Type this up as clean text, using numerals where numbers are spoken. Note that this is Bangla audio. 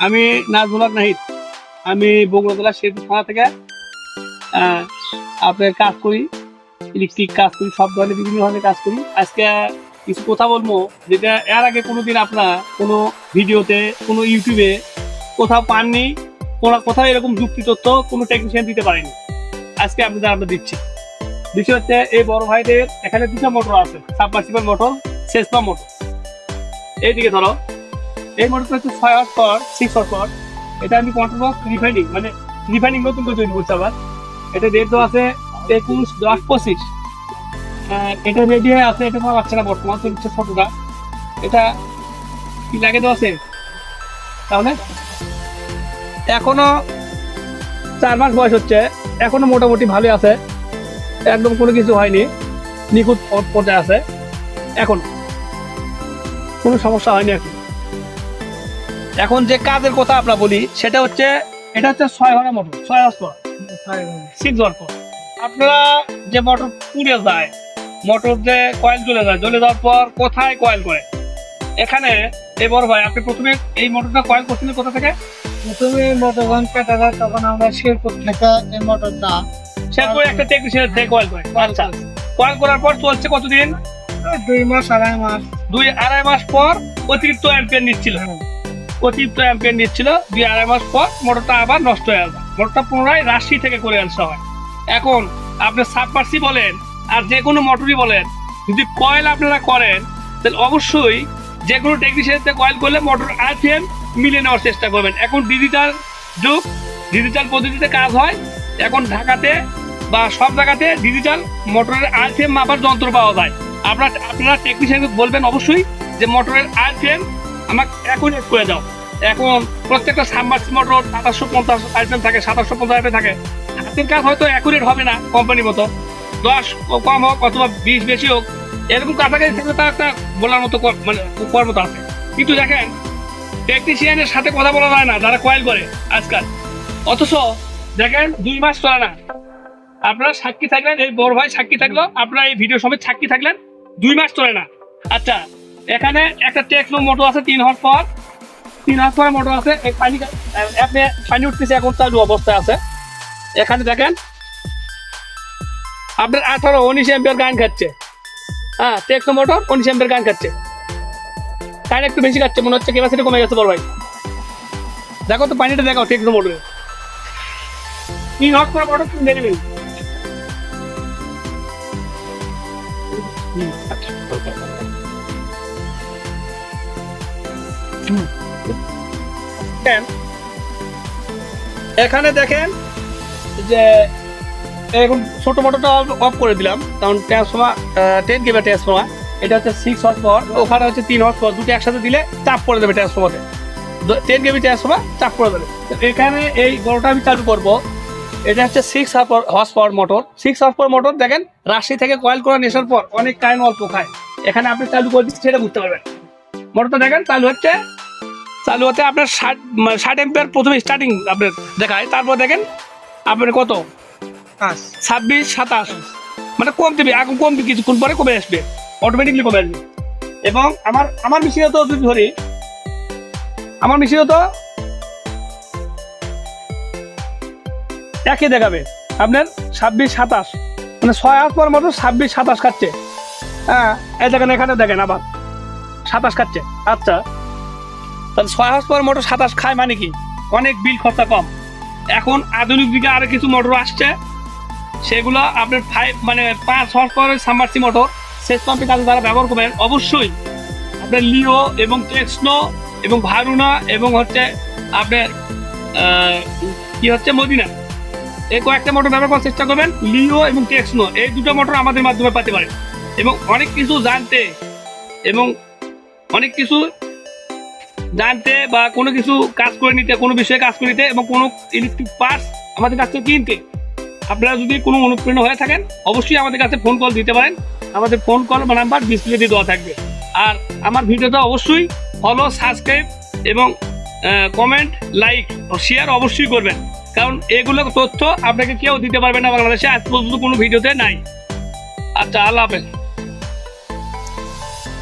আমি নাজমুল হক নাহিদ। আমি বগুড়া জেলা শেরপুর থানা থেকে আপনার কাজ করি, ইলেকট্রিক কাজ করি, সব ধরনের বিভিন্ন ধরনের কাজ করি। আজকে কিছু কথা বলবো যেটা এর আগে কোনোদিন আপনারা কোনো ভিডিওতে, কোনো ইউটিউবে কোথাও পাননি, কোথাও এরকম যুক্তি তথ্য কোনো টেকনিশিয়ান দিতে পারেনি। আজকে আমরা দিচ্ছি। বিষয় হচ্ছে এই বড় ভাইদের এখানে দুটো মোটর আছে, সাবমার্সিবল মোটর, সেচ পাম্প মোটর। এইদিকে ধরো, এই মোটরটা হচ্ছে 6 হর্স পাওয়ার, 6 হর্স পাওয়ার। এটা আমি কন্ট্রোল বক্স রিফাইনিং নতুন করে তৈরি করছি আবার। এটা রেট দেওয়া আছে 21/10/25। এটা রেডি হয়ে আছে, এটা পাওয়া যাচ্ছে না বর্তমান চলছে ছোটটা। এটা কি লাগে দেওয়া আছে, তাহলে এখনো 4 মাস বয়স হচ্ছে, এখনো মোটামুটি ভালো আছে, একদম কোনো কিছু হয়নি, নিখুঁত পর্যায়ে আছে, এখন কোনো সমস্যা হয়নি। এখন যে কাজের কথা আমরা বলি সেটা হচ্ছে, এটা হচ্ছে 6 ঘন্টা motor, 6 horse power, 6 horse power. আপনারা যে মোটর পুড়ে যায়, মোটর যে কয়েল জ্বলে যাওয়ার পর কোথায় কয়েল করে, এখানে এই বড় ভাই আপনি প্রথমে এই মোটরটা কয়েল করছিলেন কোথা থেকে? প্রথমে মোটরগন কাটা যায়, তখন আমরা শেরপুর থেকে এই মোটরটা শেরপুরে একটা টেকনিশিয়ান থেকে কয়েল করে। আচ্ছা, কয়েল করার পর চলছে কতদিন? 2 মাস 2.5 মাস। 2-2.5 মাস পর অতিরিক্ত অ্যাম্পিয়ার নিচ্ছিল, 2-2.5 মাস পর মোটরটা আবার নষ্ট হয়ে গেল। মোটরটা পুনরায় রাজশাহী থেকে করে আনতে হয়। এখন আপনি সাবমার্সি বলেন আর যে কোনো মোটরই বলেন, যদি কয়েল আপনারা করেন তাহলে অবশ্যই যে কোনো টেকনিশিয়ানতে কয়েল করলে মোটর আরপিএম মিলে নেওয়ার চেষ্টা করবেন। এখন ডিজিটাল যুগ, ডিজিটাল পদ্ধতিতে কাজ হয়। এখন ঢাকাতে বা সব জায়গাতে ডিজিটাল মোটরের আরপিএম মাপার যন্ত্র পাওয়া যায়। আপনারা টেকনিশিয়ানকে বলবেন অবশ্যই যে মোটরের আরপিএম আমাকে অ্যাকুরেট করে দাও। এখন প্রত্যেকটা সাবমার্সি মোটর 2750 আরপিএম থাকে, 2750 আরপিএম থাকে। হাতের কাজ হয়তো অ্যাকুরেট হবে না কোম্পানির মতো, 10 কম হোক অথবা 20 বেশি হোক, এরকম কাছাকাছি থাকলে তার একটা বলার মতো মানে কর্মতা আছে। কিন্তু দেখেন টেকনিশিয়ানের সাথে কথা বলা যায় না যারা কয়েল করে আজকাল, অথচ দেখেন 2 মাস চলে না। আপনারা সাক্ষী থাকলেন, এই বড় ভাই সাক্ষী থাকলো, আপনারা এই ভিডিও সমেত সাক্ষী থাকলেন, 2 মাস চলে না। আচ্ছা, এখানে একটা টেকনো মোটর আছে 3 horse power, 3 horse power motor আছে। আপনি পানি উঠতেছে, এখন চালু অবস্থায় আছে। এখানে দেখেন আপনার 18-19 অ্যাম্পিয়ার কারেন্ট খাচ্ছে। হ্যাঁ, টেকনো মোটর 19 অ্যাম্পিয়ার কারেন্ট খাচ্ছে, কারেন্ট একটু বেশি খাচ্ছে মনে হচ্ছে, ক্যাপাসিটি কমে গেছে বড় ভাই। দেখো তো পানিটা দেখাও টেকনো মোটরে, 3 হর্স পাওয়ার মোটর তুমি দেখে নিন। এখানে দেখেন যে এখন ছোট মোটরটা অফ করে দিলাম, কারণ ট্রান্সফর্মার 10 কেভি ট্রান্সফর্মার, এটা হচ্ছে 6 হর্স পাওয়ার, ওখানে হচ্ছে 3 হর্স পাওয়ার, দুটো একসাথে দিলে চাপ পড়ে দেবে ট্রান্সফর্মারে, 10 কেভি ট্রান্সফর্মার চাপ পড়ে দেবে। এখানে এই বড়টা আমি চালু করবো। এটা হচ্ছে 6 horse power motor, 6 horse power motor. দেখেন রাজশাহী থেকে কয়েল করে নেশার পর অনেক কারেন্ট অল্প খায়। এখানে আপনি চালু করে দিচ্ছি, সেটা বুঝতে পারবেন। মোটরটা দেখেন চালু হতে আপনার 60 অ্যাম্পিয়ার প্রথমে স্টার্টিং আপনার দেখায়, তারপর দেখেন আপনার কত 26-27, মানে কম দেবে, এখন কমবে, কিছুক্ষণ পরে কমে আসবে, অটোমেটিকলি কমে আসবে। এবং আমার মেশিনে তো যদি ধরি, আমার মেশিনে তো একই দেখাবে আপনার 26-27, মানে 6 হর্স পাওয়ার মোটর 26-27 খাচ্ছে। হ্যাঁ, এই দেখেন এখানে দেখেন আবার 27 খাচ্ছে। আচ্ছা, তাহলে 6 হর্স পাওয়ার মোটর 27 খায় মানে কি, অনেক বিল খরচা কম। এখন আধুনিক দিকে আরো কিছু মোটর আসছে, সেগুলো আপনার 5 হর্স পাওয়ারের সাবমার্সি মোটর সেচ পাম্পের কাজে যারা ব্যবহার করবেন, অবশ্যই আপনার লিও এবং টেক্সনো এবং ভারুনা এবং হচ্ছে আপনার কি হচ্ছে মদিনা, এই কয়েকটা মোটর ব্যবহার করার চেষ্টা করবেন। লিও এবং টেক্সনো এই দুটো মোটর আমাদের মাধ্যমে পেতে পারেন। এবং অনেক কিছু জানতে বা কোনো কিছু কাজ করে নিতে, কোনো বিষয়ে কাজ করে নিতে এবং কোনো ইলেকট্রিক পার্টস আমাদের কাছ থেকে কিনতে আপনারা যদি কোনো অনুপ্রেরণা হয়ে থাকেন, অবশ্যই আমাদের কাছে ফোন কল দিতে পারেন। আমাদের ফোন কল বা নাম্বার ডিসপ্লেতে দেওয়া থাকবে। আর আমার ভিডিওটা অবশ্যই ফলো, সাবস্ক্রাইব এবং কমেন্ট, লাইক ও শেয়ার অবশ্যই করবেন, কারণ এগুলো তথ্য আপনাকে কেউ দিতে পারবে না বাংলাদেশে, আজ পর্যন্ত কোনো ভিডিওতে নাই। আচ্ছা, আল্লাহ হাফেজ।